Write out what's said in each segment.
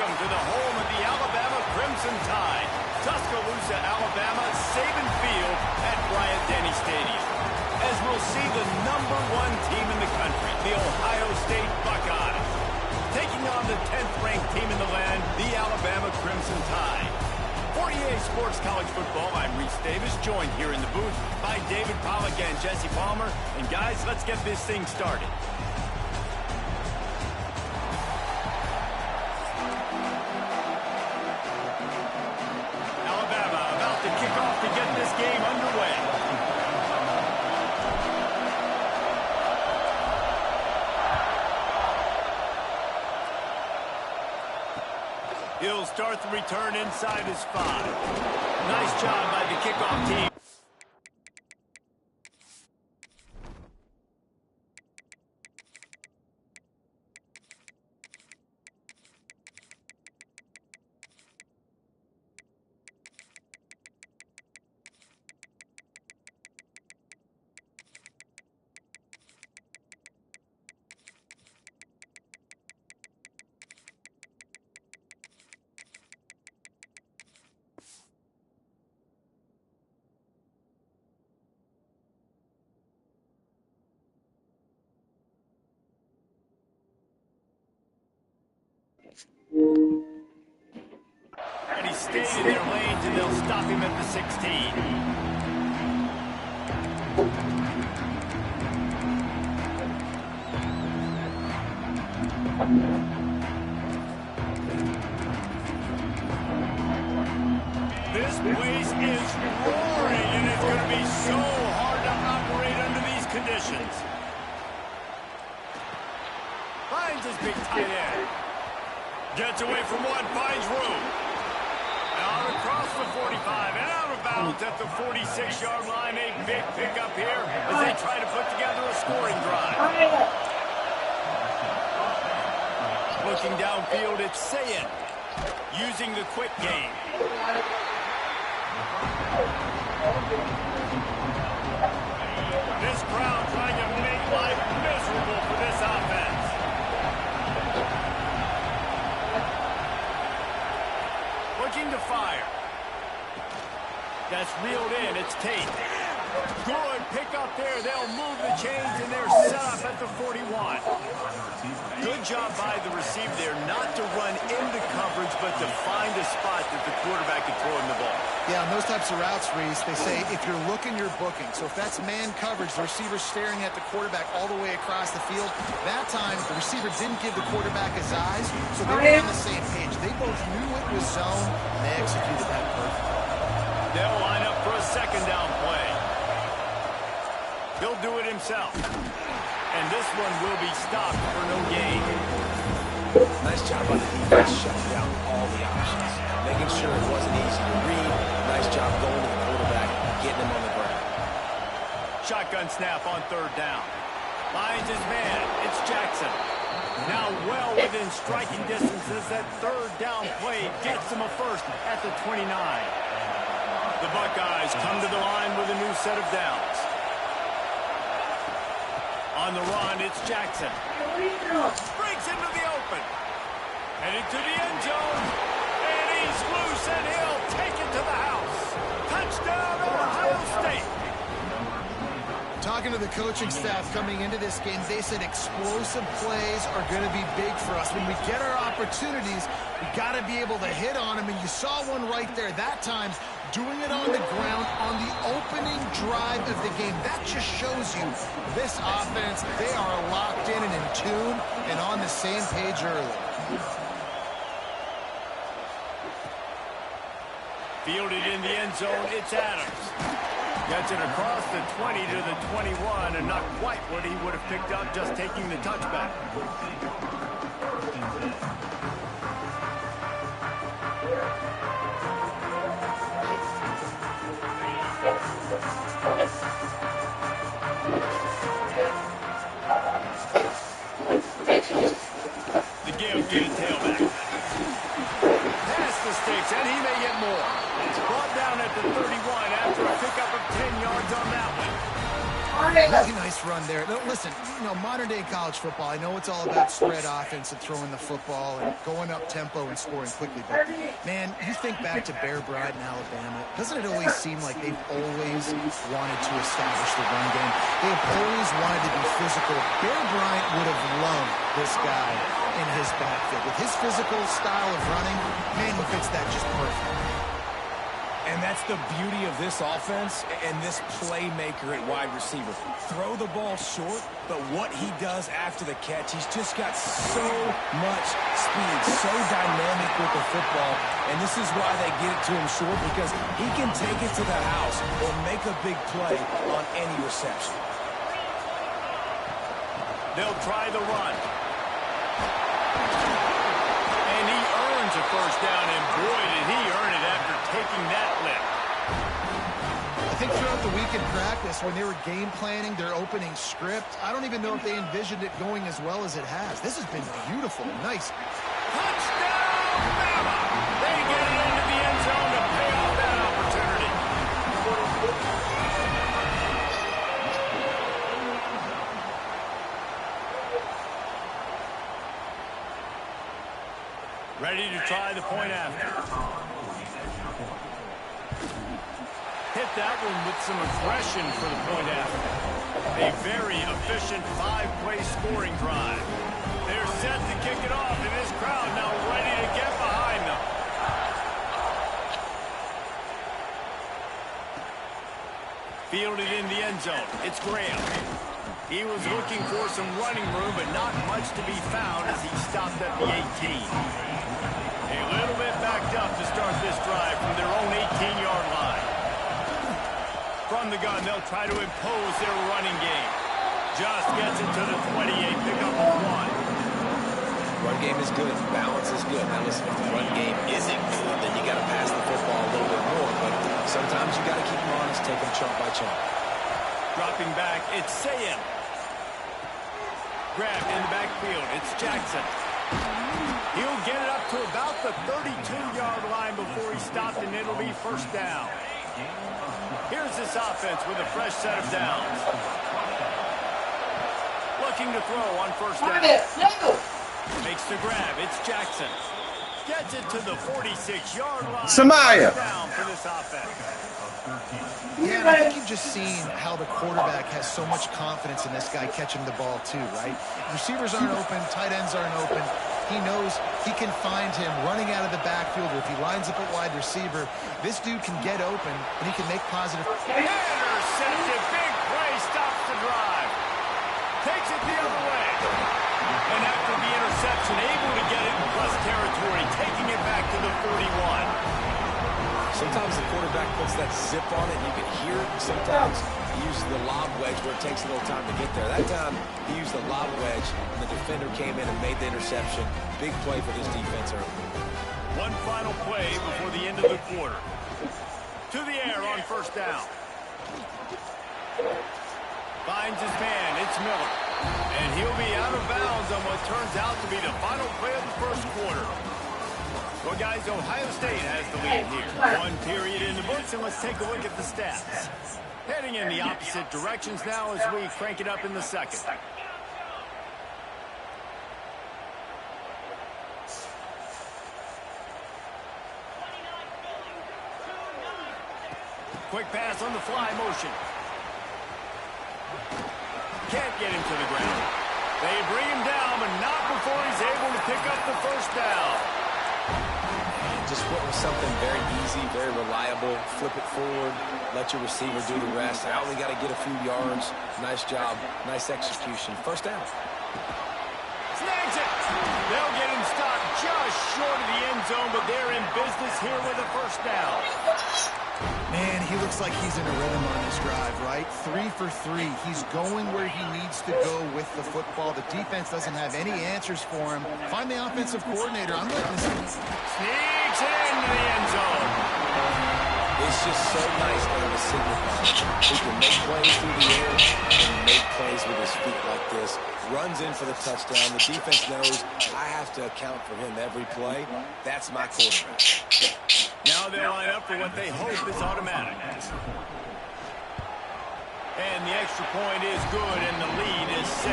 Welcome to the home of the Alabama Crimson Tide, Tuscaloosa, Alabama, Saban Field at Bryant-Denny Stadium. As we'll see the #1 team in the country, the Ohio State Buckeyes, taking on the 10th-ranked team in the land, the Alabama Crimson Tide. For EA Sports College Football, I'm Reese Davis, joined here in the booth by David Pollack and Jesse Palmer. And guys, let's get this thing started. Alabama about to kick off to get this game underway. He'll start the return inside his 5. Nice job by the kickoff team. And he stayed in their lanes, and they'll stop him at the 16. This place is roaring, and it's going to be so hard to operate under these conditions. Finds his big tight end. Gets away from one, finds room. Out across the 45 and out of bounds at the 46-yard line. A big pickup here as they try to put together a scoring drive. Looking downfield, it's Sayin using the quick game. This crowd trying to make life miserable for this offense. Looking to fire. That's reeled in. It's Tate. Good pick up there. They'll move the chains, and they're set up at the 41. Good job by the receiver there, not to run into coverage, but to find a spot that the quarterback can throw him the ball. Yeah, on those types of routes, Reese, they say if you're looking, you're booking. So if that's man coverage, the receiver's staring at the quarterback all the way across the field. That time, the receiver didn't give the quarterback his eyes, so they were on the same page. They both knew it was zone, and they executed that perfectly. They'll line up for a second down play. He'll do it himself. And this one will be stopped for no gain. Nice job by the defense shutting down all the options. Making sure it wasn't easy to read. Nice job going to the quarterback, getting him on the ground. Shotgun snap on third down. Finds his man. It's Jackson. Now well within striking distances. That third down play gets him a first at the 29. The Buckeyes come to the line with a new set of downs. On the run, it's Jackson. Breaks into the open. Heading to the end zone. And he's loose, and he'll take it to the house. Touchdown, Ohio State. Talking to the coaching staff coming into this game, they said explosive plays are going to be big for us. When we get our opportunities, we got to be able to hit on them. And you saw one right there that time, doing it on the ground on the opening drive of the game. That just shows you this offense, they are locked in and in tune and on the same page early. Fielded in the end zone, it's Adams. Gets it across the 20 to the 21, and not quite what he would have picked up just taking the touchback. The give to the tailback. Past the sticks, and he may get more. Brought down at the 31 after a pickup of 10 yards on that one. Really nice run there. there. Listen, modern-day college football, I know it's all about spread offense and throwing the football and going up tempo and scoring quickly. But, man, you think back to Bear Bryant in Alabama. Doesn't it always seem like they've always wanted to establish the run game? They have always wanted to be physical. Bear Bryant would have loved this guy in his backfield. With his physical style of running, man, he fits that just perfect. And that's the beauty of this offense and this playmaker at wide receiver. Throw the ball short, but what he does after the catch, he's just got so much speed, so dynamic with the football. And this is why they get it to him short, because he can take it to the house or make a big play on any reception. They'll try the run. And he earns a first down, and boy, did he earn it after taking that lift. I think throughout the week in practice, when they were game planning their opening script, I don't even know if they envisioned it going as well as it has. This has been beautiful. Nice. Touchdown, Bama! They get it into the end zone to pay off that opportunity. Ready to try the point after. Hit that one with some aggression for the point after. A very efficient 5-play scoring drive. They're set to kick it off, and this crowd now ready to get behind them. Fielded in the end zone. It's Graham. He was looking for some running room, but not much to be found as he stopped at the 18. A little bit backed up to start this drive from their own 18-yard line. From the gun, they'll try to impose their running game. Just gets it to the 28, pick up a 1. Run game is good. Balance is good. Now listen, if the run game isn't good, then you got to pass the football a little bit more. But sometimes you got to keep them honest, take them chunk by chunk. Dropping back, it's Sayem. Grabbed in the backfield, it's Jackson. He'll get it up to about the 32-yard line before he stopped, and it'll be first down. Here's this offense with a fresh set of downs. Looking to throw on first down. Makes the grab, it's Jackson. Gets it to the 46-yard line. Samaya. Down for this offense. Yeah, and I think you've just seen how the quarterback has so much confidence in this guy catching the ball too, right? Receivers aren't open, tight ends aren't open. He knows he can find him running out of the backfield, or if he lines up at wide receiver, this dude can get open, and he can make positive. Intercepted, big play, stops the drive. Takes it the other way. And after the interception, able to get it in plus territory, taking it back to the 41. Sometimes the quarterback puts that zip on it, and you can hear it. Sometimes he uses the lob wedge where it takes a little time to get there. That time, he used the lob wedge, and the defender came in and made the interception. Big play for this defense early. One final play before the end of the quarter. To the air on first down. Finds his man, it's Miller. And he'll be out of bounds on what turns out to be the final play of the first quarter. Well, guys, Ohio State has the lead here. One period in the books, and let's take a look at the stats. Heading in the opposite directions now as we crank it up in the second. Quick pass on the fly motion. Can't get him to the ground. They bring him down, but not before he's able to pick up the first down. Just went with something very easy, very reliable. Flip it forward, let your receiver do the rest. I only got to get a few yards. Nice job, nice execution. First down. Snags it. They'll get him stopped just short of the end zone, but they're in business here with a first down. Man, he looks like he's in a rhythm on this drive, right? 3 for 3. He's going where he needs to go with the football. The defense doesn't have any answers for him. Find the offensive coordinator. I'm letting this. Sneaks it into the end zone. It's just so nice to have a signal punch. He can make plays through the air and make plays with his feet like this. Runs in for the touchdown. The defense knows I have to account for him every play. That's my quarterback. Now they'll line up for what they hope is automatic. And the extra point is good, and the lead is 6.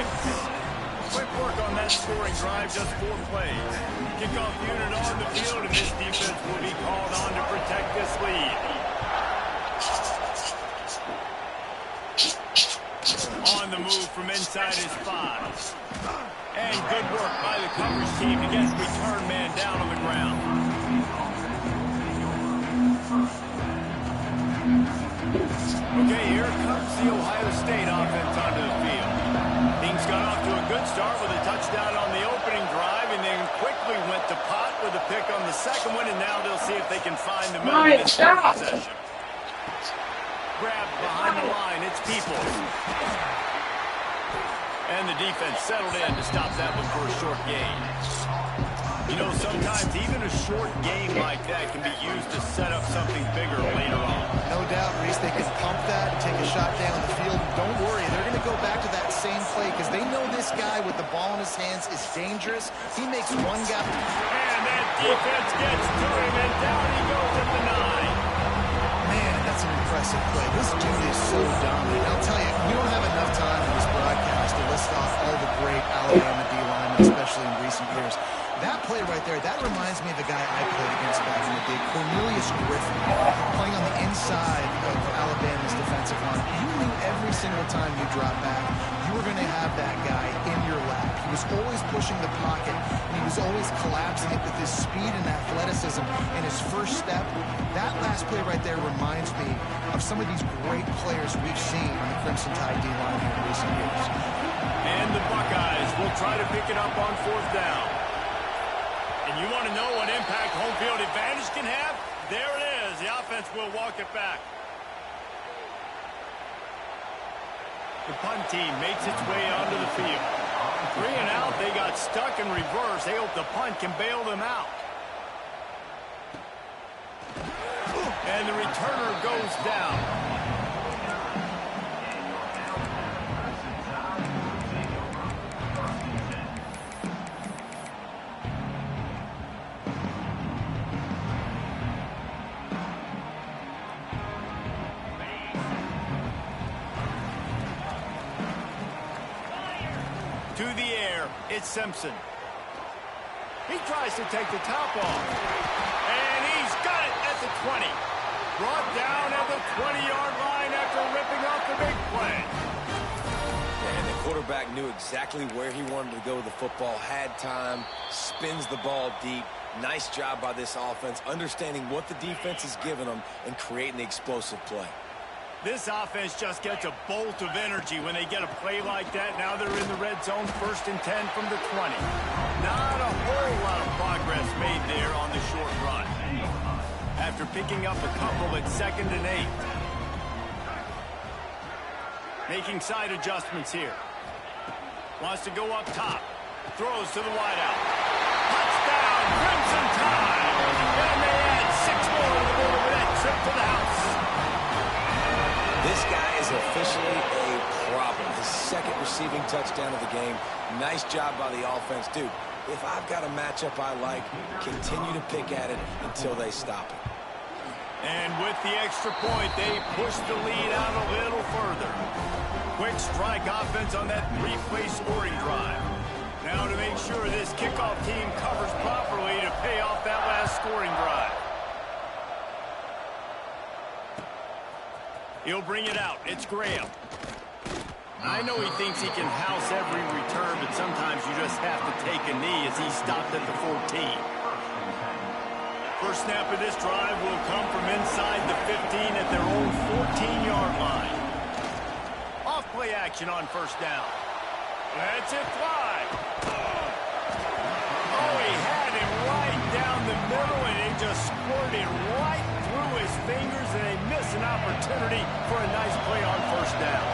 Quick work on that scoring drive, just 4 plays. Kickoff unit on the field, and this defense will be called on to protect this lead. On the move from inside his 5. And good work by the coverage team to get the return man down on the ground. Okay, here comes the Ohio State offense onto the field. Things got off to a good start with a touchdown on the opening drive, and then quickly went to pot with a pick on the second one, and now they'll see if they can find the middle of this possession. Grabbed behind the line, it's Peoples. And the defense settled in to stop that one for a short gain. You know, sometimes even a short game like that can be used to set up something bigger later on. No doubt, Reese, they can pump that and take a shot down the field. Don't worry, they're going to go back to that same play because they know this guy with the ball in his hands is dangerous. He makes one guy. And that defense gets to him, and down he goes at the 9. Man, that's an impressive play. This dude is so dominant. I'll tell you, we don't have enough time in this broadcast to list off all the great Alabama D-linemen, especially in recent years. That play right there, that reminds me of the guy I played against back in the day, Cornelius Griffin, playing on the inside of Alabama's defensive line. You knew every single time you drop back, you were going to have that guy in your lap. He was always pushing the pocket, and he was always collapsing it with his speed and athleticism and his first step. That last play right there reminds me of some of these great players we've seen on the Crimson Tide D-line in recent years. And the Buckeyes will try to pick it up on 4th down. And you want to know what impact home field advantage can have? There it is. The offense will walk it back. The punt team makes its way onto the field. 3 and out. They got stuck in reverse. They hope the punt can bail them out. And the returner goes down. To the air, it's Simpson. He tries to take the top off. And he's got it at the 20. Brought down at the 20-yard line after ripping off the big play. And the quarterback knew exactly where he wanted to go with the football, had time, spins the ball deep. Nice job by this offense, understanding what the defense is giving them and creating the explosive play. This offense just gets a bolt of energy when they get a play like that. Now they're in the red zone, 1st and 10 from the 20. Not a whole lot of progress made there on the short run. After picking up a couple at 2nd and 8. Making side adjustments here. Wants to go up top. Throws to the wideout. Touchdown, Crimson Tide! And they add 6 more to the board with that trip to the house. This guy is officially a problem. His 2nd receiving touchdown of the game. Nice job by the offense. Dude, if I've got a matchup I like, continue to pick at it until they stop it. And with the extra point, they push the lead out a little further. Quick strike offense on that 3-play scoring drive. Now to make sure this kickoff team covers properly to pay off that last scoring drive. He'll bring it out. It's Graham. I know he thinks he can house every return, but sometimes you just have to take a knee as he stopped at the 14. First snap of this drive will come from inside the 15 at their own 14-yard line. Off play action on 1st down. Let's it fly. Oh, he had him right down the middle, and he just squirted right through his fingers, and they miss an opportunity for a nice play on 1st down.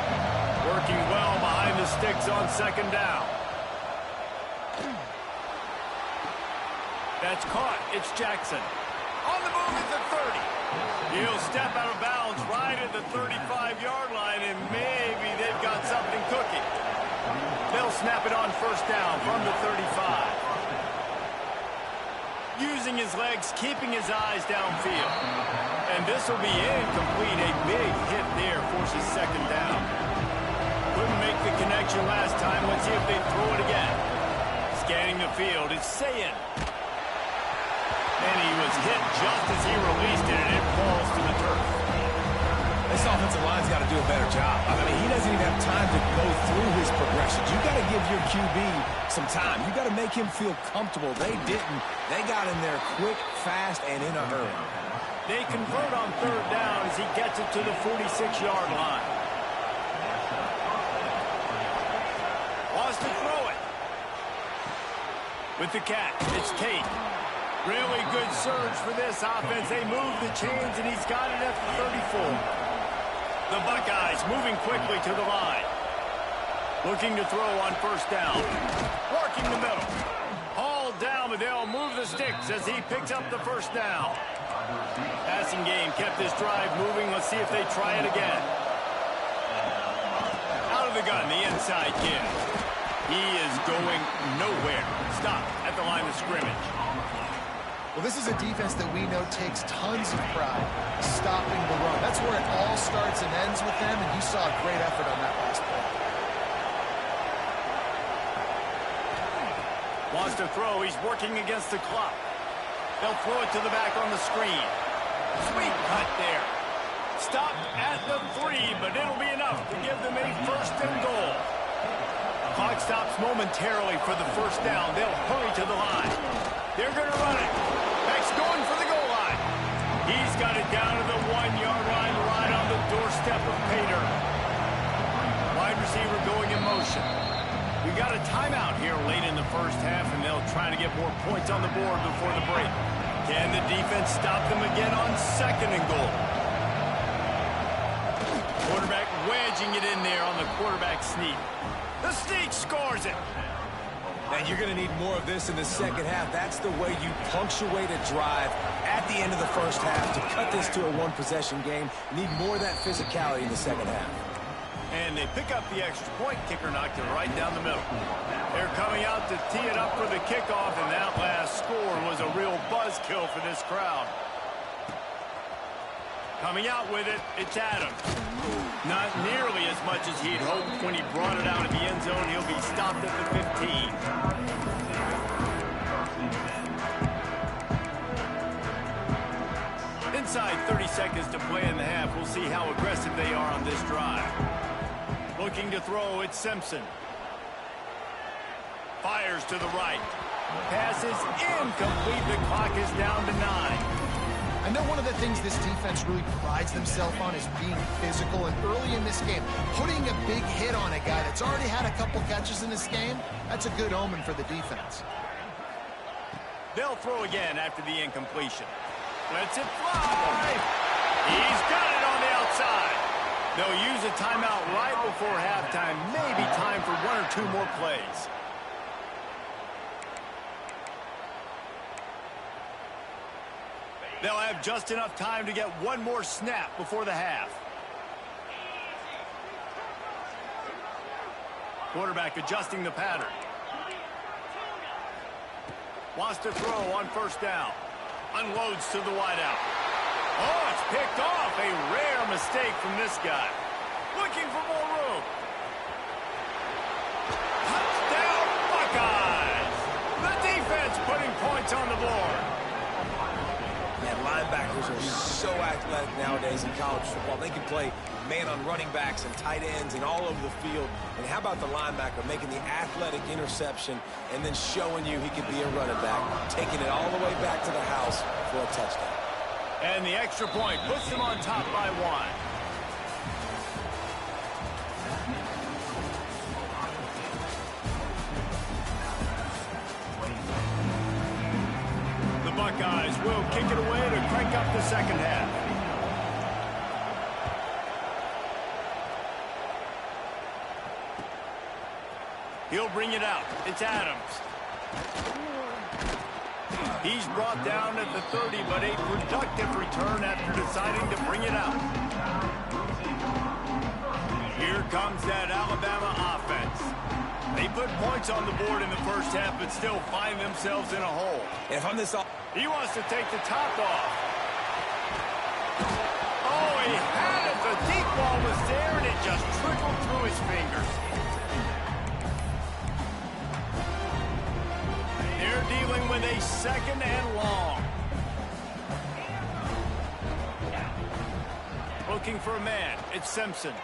Working well behind the sticks on 2nd down. That's caught. It's Jackson. On the move at the 30. He'll step out of bounds right at the 35-yard line, and maybe they've got something cooking. They'll snap it on 1st down from the 35. Using his legs, keeping his eyes downfield. And this will be incomplete. A big hit there forces second down. Couldn't make the connection last time. Let's see if they throw it again. Scanning the field, it's Sayin. And he was hit just as he released it, and it falls to the turf. This offensive line's got to do a better job. I mean, he doesn't even have time to go through his progressions. You got to give your QB some time. You got to make him feel comfortable. They didn't. They got in there quick, fast, and in a hurry. They convert on third down as he gets it to the 46-yard line. Wants to throw it. With the catch, it's Tate. Really good surge for this offense. They move the chains, and he's got it at the 34. The Buckeyes moving quickly to the line. Looking to throw on first down. Working the middle. Hauled down, but they'll move the sticks as he picks up the first down. Passing game kept this drive moving. Let's see if they try it again. Out of the gun, the inside kid. He is going nowhere. Stop at the line of scrimmage. Well, this is a defense that we know takes tons of pride stopping the run. That's where it all starts and ends with them, and you saw a great effort on that last play. Wants to throw. He's working against the clock. They'll throw it to the back on the screen. Sweet cut there. Stop at the 3, but it'll be enough to give them a first and goal. Clock stops momentarily for the first down. They'll hurry to the line. They're going to run it. Beck's going for the goal line. He's got it down to the 1-yard line, right on the doorstep of Pater. Wide receiver going in motion. We got a timeout here late in the first half, and they'll try to get more points on the board before the break. Can the defense stop them again on second and goal? Quarterback wedging it in there on the quarterback sneak. The sneak scores it. And you're going to need more of this in the second half. That's the way you punctuate a drive at the end of the first half to cut this to a one-possession game. You need more of that physicality in the second half. And they pick up the extra point. Kicker knocked it right down the middle. They're coming out to tee it up for the kickoff, and that last score was a real buzzkill for this crowd. Coming out with it, it's Adams. Not nearly as much as he'd hoped when he brought it out of the end zone. He'll be stopped at the 15. Inside 30 seconds to play in the half. We'll see how aggressive they are on this drive. Looking to throw, it's Simpson. Fires to the right. Pass is incomplete. The clock is down to 9. I know one of the things this defense really prides themselves on is being physical, and early in this game, putting a big hit on a guy that's already had a couple catches in this game, that's a good omen for the defense. They'll throw again after the incompletion. Lets it fly. He's got it on the outside. They'll use a timeout right before halftime. Maybe time for 1 or 2 more plays. They'll have just enough time to get 1 more snap before the half. Quarterback adjusting the pattern. Wants to throw on first down. Unloads to the wideout. Oh, it's picked off. A rare mistake from this guy. Looking for more room. Touchdown, Buckeyes! The defense putting points on the board. And linebackers are so athletic nowadays in college football. They can play man on running backs and tight ends and all over the field. And how about the linebacker making the athletic interception and then showing you he could be a running back, taking it all the way back to the house for a touchdown. And the extra point puts them on top by 1. Buckeyes will kick it away to crank up the second half. He'll bring it out. It's Adams. He's brought down at the 30, but a productive return after deciding to bring it out. Here comes that Alabama offense. They put points on the board in the first half, but still find themselves in a hole. If I'm this... He wants to take the top off. he had it. The deep ball was there, and it just trickled through his fingers. They're dealing with a 2nd and long. Looking for a man. It's Simpson.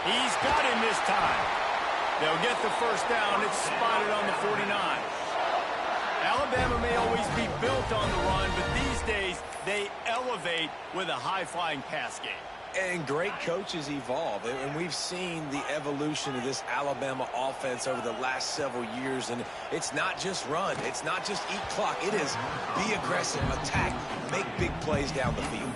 He's got him this time. They'll get the first down. It's spotted on the 49. Alabama may always be built on the run, but these days they elevate with a high-flying pass game. And great coaches evolve, and we've seen the evolution of this Alabama offense over the last several years, and it's not just run, it's not just eat clock, it is be aggressive, attack, make big plays down the field.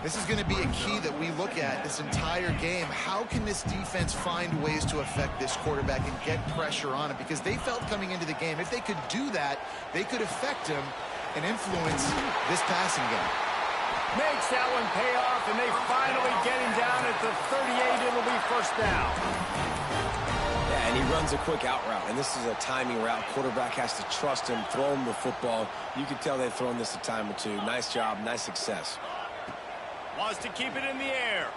This is going to be a key that we look at this entire game. How can this defense find ways to affect this quarterback and get pressure on him? Because they felt coming into the game, if they could do that, they could affect him and influence this passing game. Makes that one pay off, and they finally get him down at the 38. It'll be first down. Yeah, and he runs a quick out route, and this is a timing route. Quarterback has to trust him, throw him the football. You can tell they've thrown this a time or two. Nice job, nice success. Wants to keep it in the air.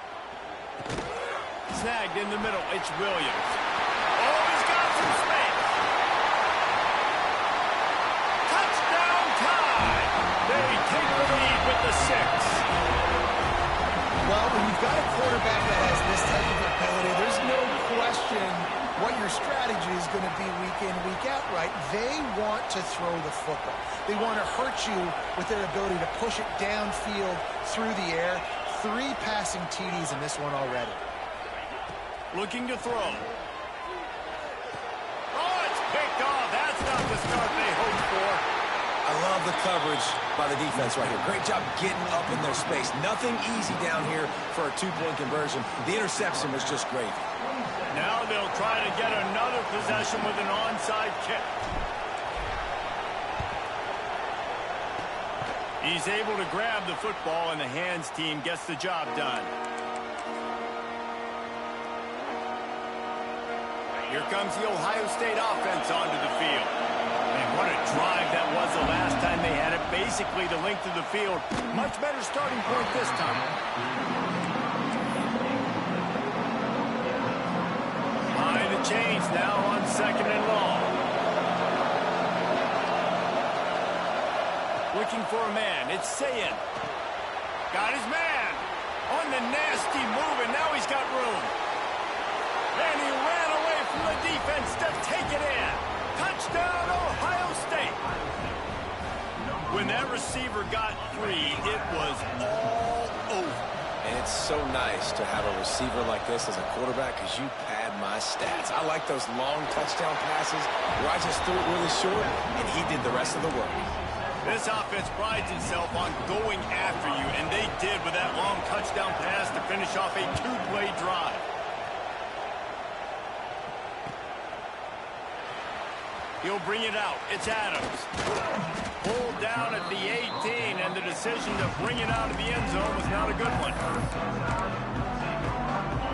Snagged in the middle. It's Williams. Oh, he's got some space. Touchdown time. They take the lead with the 6. Well, when you've got a quarterback that has this type of ability, there's no question what your strategy is going to be week in, week out, right? They want to throw the football. They want to hurt you with their ability to push it downfield through the air. 3 passing TDs in this one already. Looking to throw. Oh, it's picked off. That's not the start they hoped for. I love the coverage by the defense right here. Great job getting up in their space. Nothing easy down here for a 2-point conversion. The interception was just great. Now they'll try to get another possession with an onside kick. He's able to grab the football, and the hands team gets the job done. Here comes the Ohio State offense onto the field. And what a drive that was the last time they had it. Basically the length of the field. Much better starting point this time. Behind the chains now on 2nd and long. Looking for a man. It's Sayin. Got his man. On the nasty move, and now he's got room. And he ran away from the defense to take it in. Touchdown, Ohio State. When that receiver got free, it was all over. And it's so nice to have a receiver like this as a quarterback because you pad my stats. I like those long touchdown passes where I just threw it really short, and he did the rest of the work. This offense prides itself on going after you, and they did with that long touchdown pass to finish off a 2-play drive. He'll bring it out. It's Adams. Pulled down at the 18, and the decision to bring it out of the end zone was not a good one.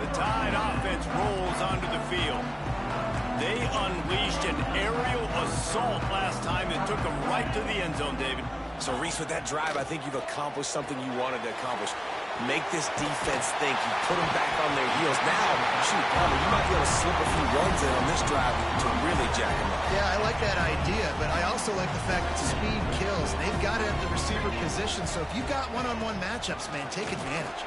The Tide offense rolls onto the field. They unleashed an aerial assault last time that took them right to the end zone, David. So, Reese, with that drive, I think you've accomplished something you wanted to accomplish. Make this defense think. You put them back on their heels. Now, shoot, Palmer, you might be able to slip a few runs in on this drive to really jack them up. Yeah, I like that idea, but I also like the fact that speed kills. They've got it at the receiver position, so if you've got one-on-one matchups, man, take advantage.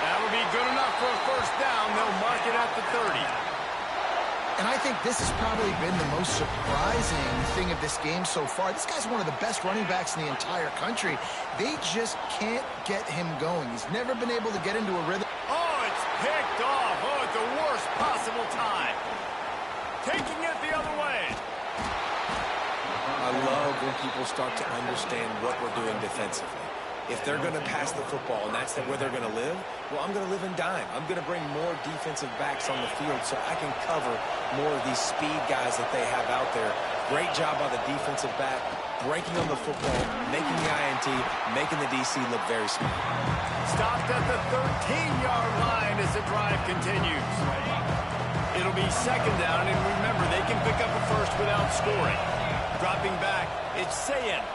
That'll be good enough for a first down. They'll mark it at the 30. And I think this has probably been the most surprising thing of this game so far. This guy's one of the best running backs in the entire country. They just can't get him going. He's never been able to get into a rhythm. Oh, it's picked off. Oh, at the worst possible time. Taking it the other way. I love when people start to understand what we're doing defensively. If they're going to pass the football and that's where they're going to live, well, I'm going to live in dime. I'm going to bring more defensive backs on the field so I can cover more of these speed guys that they have out there. Great job by the defensive back, breaking on the football, making the INT, making the DC look very smart. Stopped at the 13-yard line as the drive continues. It'll be second down, and remember, they can pick up a first without scoring. Dropping back, it's Sayin.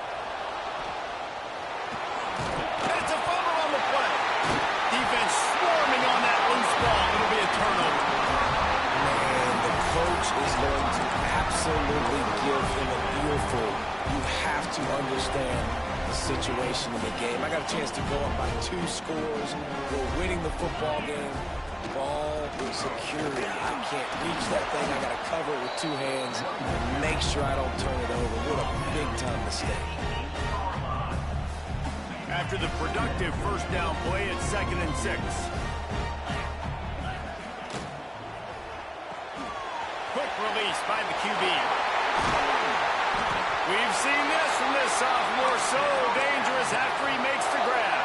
And it's a fumble on the play. Defense swarming on that loose ball. It'll be a turnover. Man, the coach is going to absolutely give him an earful. You have to understand the situation in the game. I got a chance to go up by 2 scores. We're winning the football game. Ball security. I can't reach that thing. I got to cover it with 2 hands and make sure I don't turn it over. What a big-time mistake. After the productive first down play, it's 2nd and 6. Quick release by the QB. We've seen this from this sophomore, so dangerous after he makes the grab.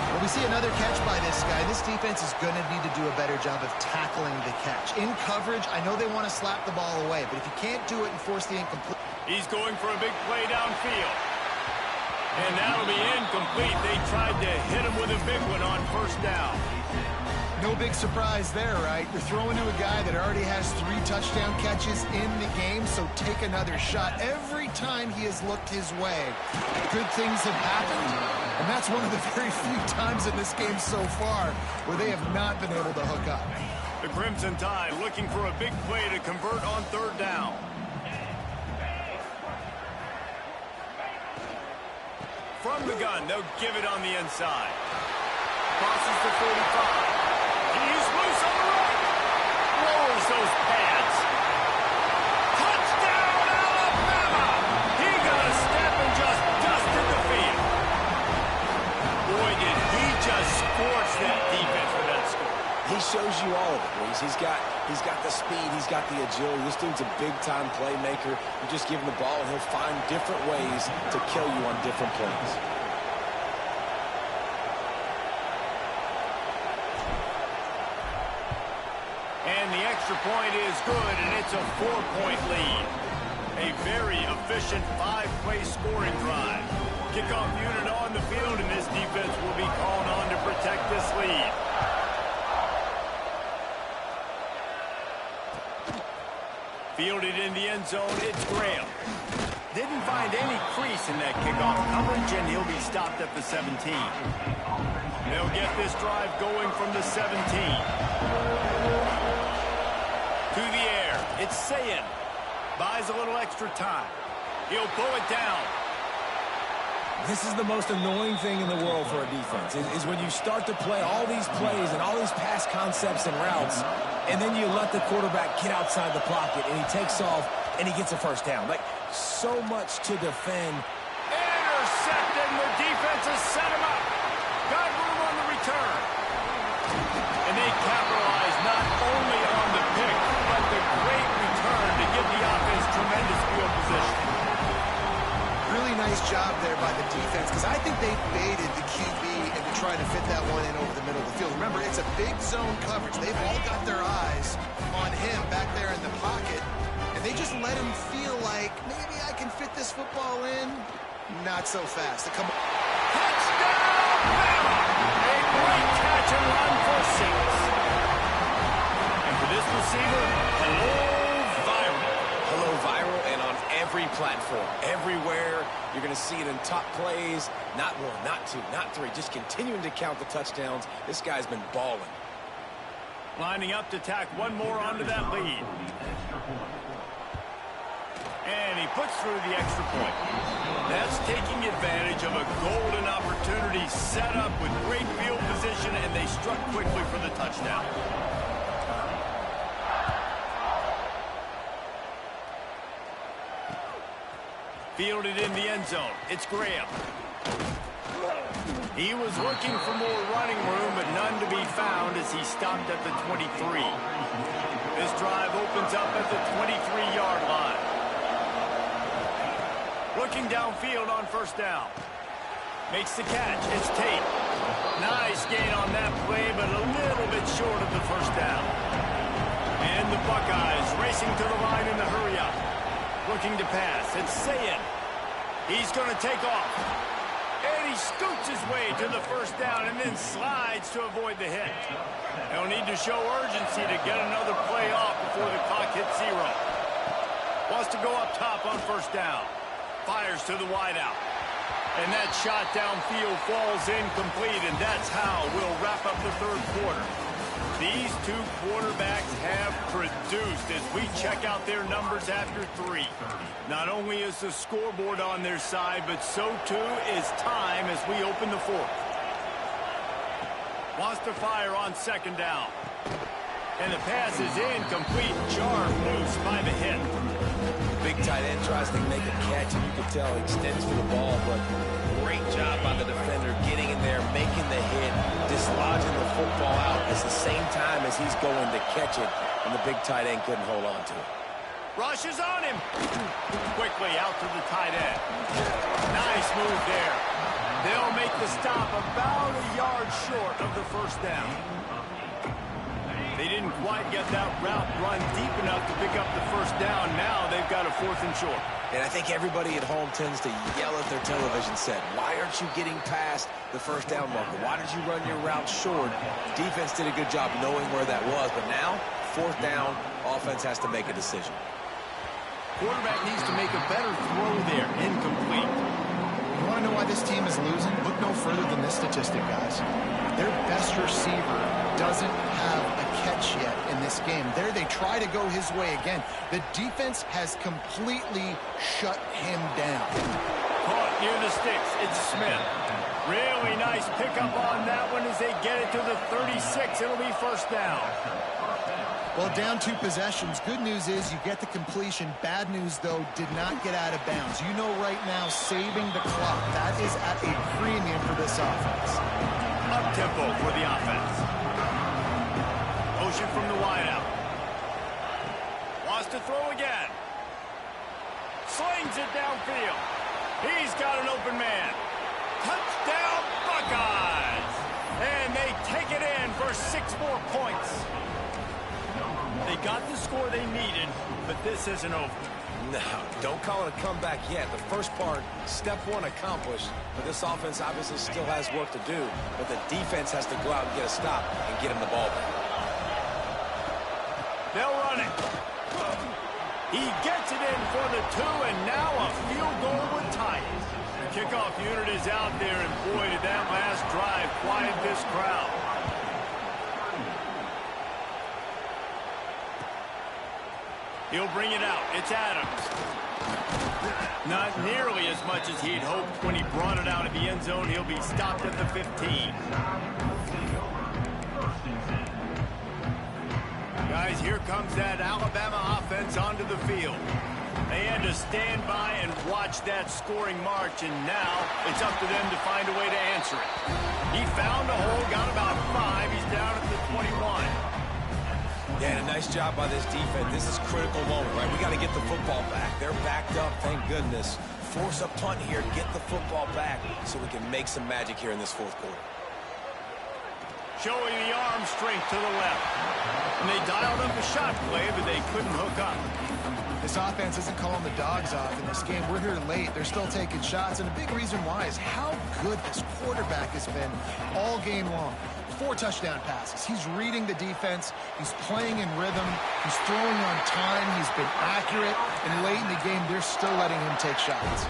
Well, we see another catch by this guy. This defense is going to need to do a better job of tackling the catch. In coverage, I know they want to slap the ball away, but if you can't do it and force the incomplete... He's going for a big play downfield. And that'll be incomplete. They tried to hit him with a big one on first down. No big surprise there, right? You're throwing to a guy that already has 3 touchdown catches in the game, so take another shot. Every time he has looked his way, good things have happened, and that's one of the very few times in this game so far where they have not been able to hook up. The Crimson Tide looking for a big play to convert on 3rd down. From the gun, they'll give it on the inside. Crosses the 45. He's loose on the right. Lowers those pads. Touchdown, Alabama! He got a step and just dusted the field. Boy, did he just scorch that defense for that score. He shows you all of it, Reese. He's got the speed, he's got the agility. This dude's a big-time playmaker. You just give him the ball, and he'll find different ways to kill you on different plays. And the extra point is good, and it's a 4-point lead. A very efficient 5-play scoring drive. Kickoff unit on the field, and this defense will be called on to protect this lead. Fielded in the end zone, it's Graham. Didn't find any crease in that kickoff coverage, and he'll be stopped at the 17. They'll get this drive going from the 17. To the air, it's Sayin. Buys a little extra time. He'll pull it down. This is the most annoying thing in the world for a defense, is when you start to play all these plays and all these pass concepts and routes, and then you let the quarterback get outside the pocket, and he takes off, and he gets a first down. Like, so much to defend. Intercepted, and the defense has set him up. Got room on the return. And they capitalize not only on the pick, but the great return to give the offense tremendous field position. Really nice job there by the defense, because I think they baited the QB into trying to fit that one in over the middle of the field. Remember, it's a big zone coverage. They've all got their eyes on him back there in the pocket, and they just let him feel like, maybe I can fit this football in. Not so fast. Come on. Touchdown, Bama! A great catch and run for 6. And for this receiver, hello, viral. Hello, viral, and on every platform, everywhere. You're going to see it in top plays. Not 1, not 2, not 3. Just continuing to count the touchdowns. This guy's been balling. Lining up to tack one more onto that lead. And he puts through the extra point. That's taking advantage of a golden opportunity set up with great field position, and they struck quickly for the touchdown. Fielded in the end zone. It's Graham. He was looking for more running room, but none to be found as he stopped at the 23. This drive opens up at the 23-yard line. Looking downfield on first down. Makes the catch. It's Tate. Nice gain on that play, but a little bit short of the first down. And the Buckeyes racing to the line in the hurry-up. Looking to pass. It's Sayin. He's going to take off. And he scoots his way to the first down and then slides to avoid the hit. They'll need to show urgency to get another play off before the clock hits 0. Wants to go up top on first down. Fires to the wideout. And that shot downfield falls incomplete, and that's how we'll wrap up the third quarter. These two quarterbacks have produced as we check out their numbers after 3. Not only is the scoreboard on their side, but so too is time as we open the fourth. Wants to fire on second down. And the pass is incomplete. Sharp loose by the hit. Big tight end tries to make a catch, and you can tell he extends for the ball, but great job by the defender getting in there, making the hit, dislodging the football out at the same time as he's going to catch it, and the big tight end couldn't hold on to it. Rushes on him. Quickly out to the tight end. Nice move there. They'll make the stop about a yard short of the first down. They didn't quite get that route run deep enough to pick up the first down. Now they've got a 4th and short. And I think everybody at home tends to yell at their television set, why aren't you getting past the first down marker? Why did you run your route short? Defense did a good job knowing where that was, but now, 4th down, offense has to make a decision. Quarterback needs to make a better throw there. Incomplete. You want to know why this team is losing? Look no further than this statistic, guys. Their best receiver doesn't have a catch yet in this game. There they try to go his way again. The defense has completely shut him down. Caught near the sticks. It's Smith. Really nice pickup on that one as they get it to the 36. It'll be first down. Well, down 2 possessions. Good news is you get the completion. Bad news, though, did not get out of bounds. You know right now, saving the clock, that is at a premium for this offense. Up-tempo for the offense. Motion from the wideout. Wants to throw again. Slings it downfield. He's got an open man. Touchdown, Buckeyes! And they take it in for 6 more points. They got the score they needed, but this isn't over. No, don't call it a comeback yet. The first part, step 1 accomplished, but this offense obviously still has work to do, but the defense has to go out and get a stop and get him the ball back. They'll run it. He gets it in for the 2, and now a field goal would tie it. The kickoff unit is out there, and boy, did that last drive quiet this crowd. He'll bring it out. It's Adams. Not nearly as much as he'd hoped when he brought it out of the end zone. He'll be stopped at the 15. Guys, here comes that Alabama offense onto the field. They had to stand by and watch that scoring march, and now it's up to them to find a way to answer it. He found a hole, got about 5. He's down at the 21. Yeah, and a nice job by this defense. This is a critical moment, right? We got to get the football back. They're backed up, thank goodness. Force a punt here, get the football back so we can make some magic here in this 4th quarter. Showing the arm strength to the left. And they dialed up a shot play, but they couldn't hook up. This offense isn't calling the dogs off in this game. We're here late. They're still taking shots, and a big reason why is how good this quarterback has been all game long. 4 touchdown passes. He's reading the defense. He's playing in rhythm. He's throwing on time. He's been accurate. And late in the game, they're still letting him take shots.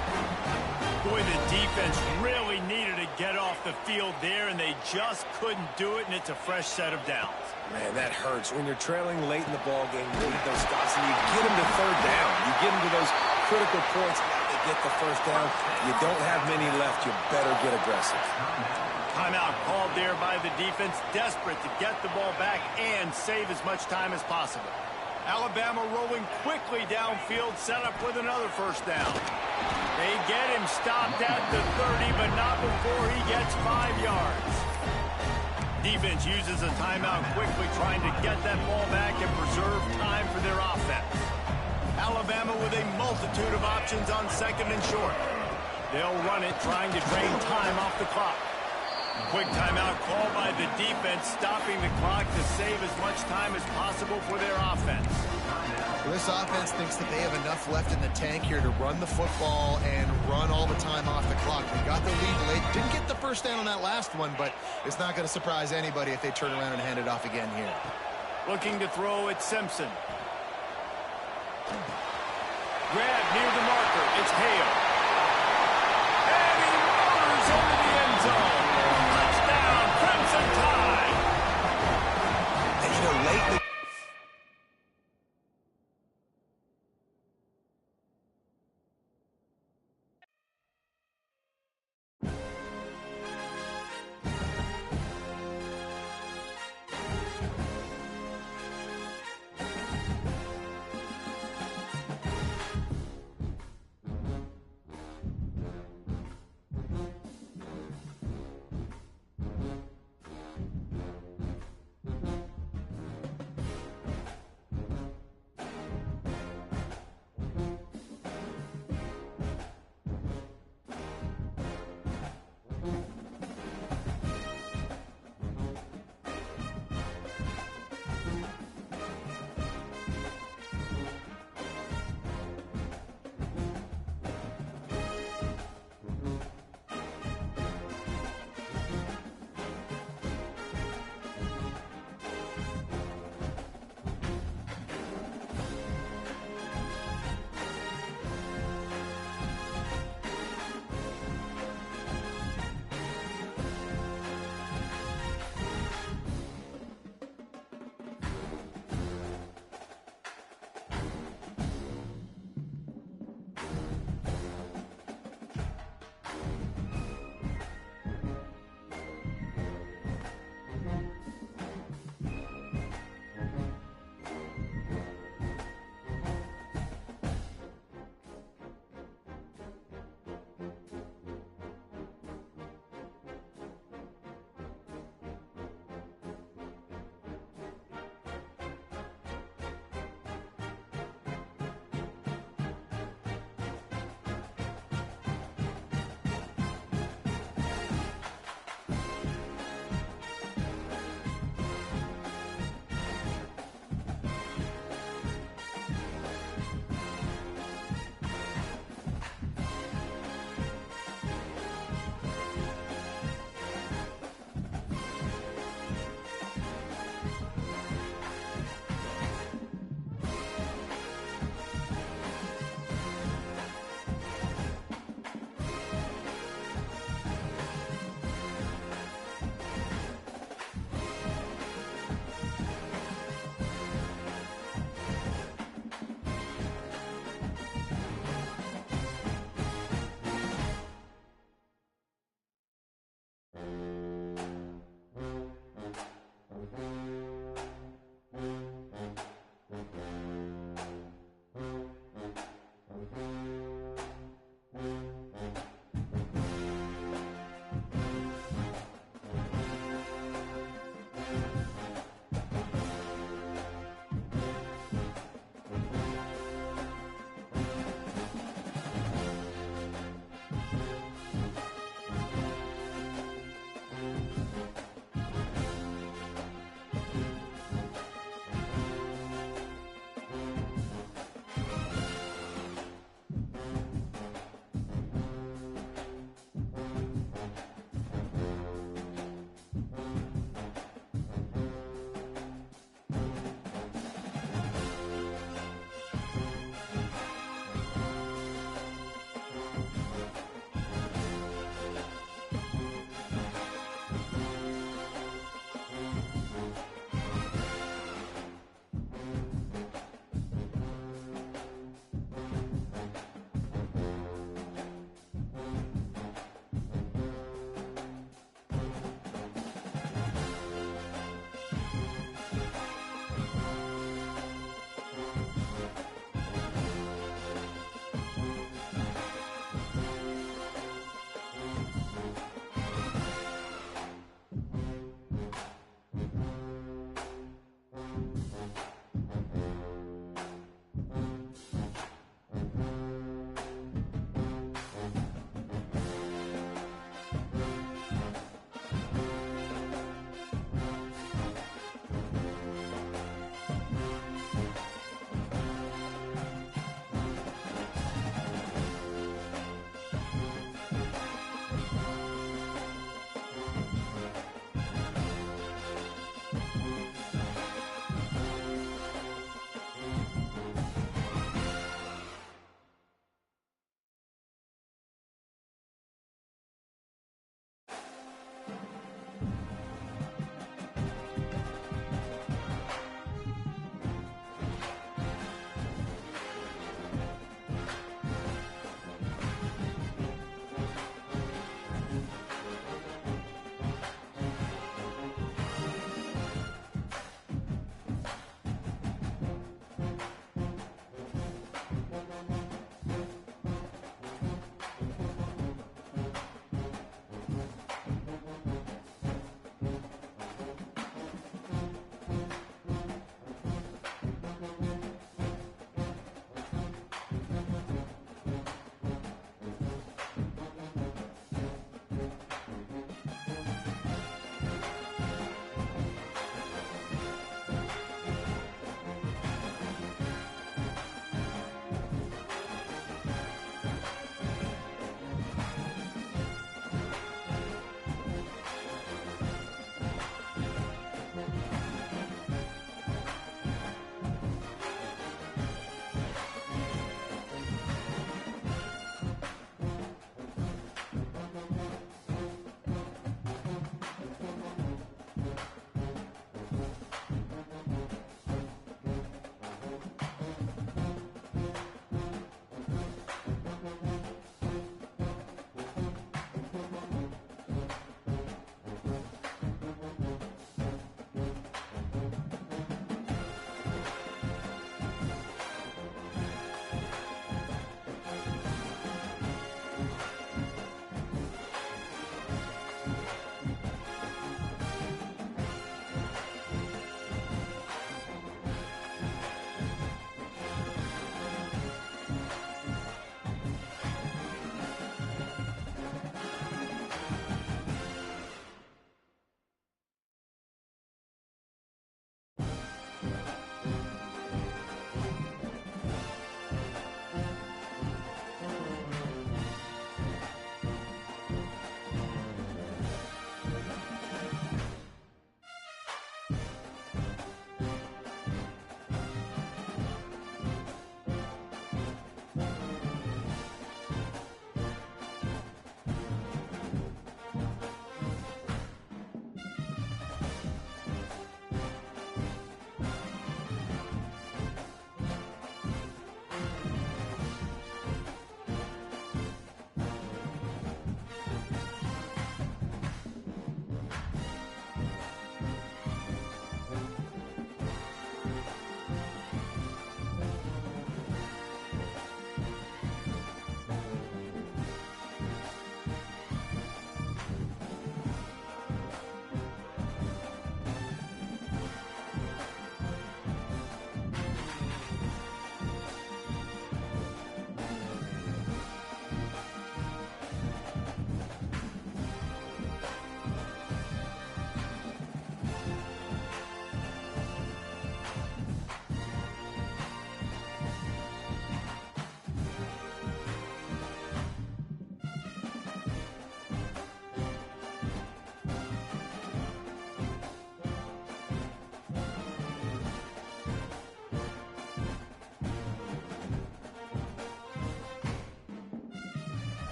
Boy, the defense really needed to get off the field there, and they just couldn't do it, and it's a fresh set of downs. Man, that hurts. When you're trailing late in the ball game, you need those stops, and you get them to 3rd down. You get them to those critical points to get the first down. You don't have many left. You better get aggressive. Timeout called there by the defense, desperate to get the ball back and save as much time as possible. Alabama rolling quickly downfield, set up with another first down. They get him stopped at the 30, but not before he gets 5 yards. Defense uses a timeout quickly, trying to get that ball back and preserve time for their offense. Alabama with a multitude of options on 2nd and short. They'll run it, trying to drain time off the clock. Quick timeout called by the defense, stopping the clock to save as much time as possible for their offense. Well, this offense thinks that they have enough left in the tank here to run the football and run all the time off the clock. They got the lead late. Didn't get the first down on that last one, but it's not going to surprise anybody if they turn around and hand it off again here. Looking to throw at Simpson. Grab near the marker. It's Hale. And he late in the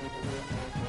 it.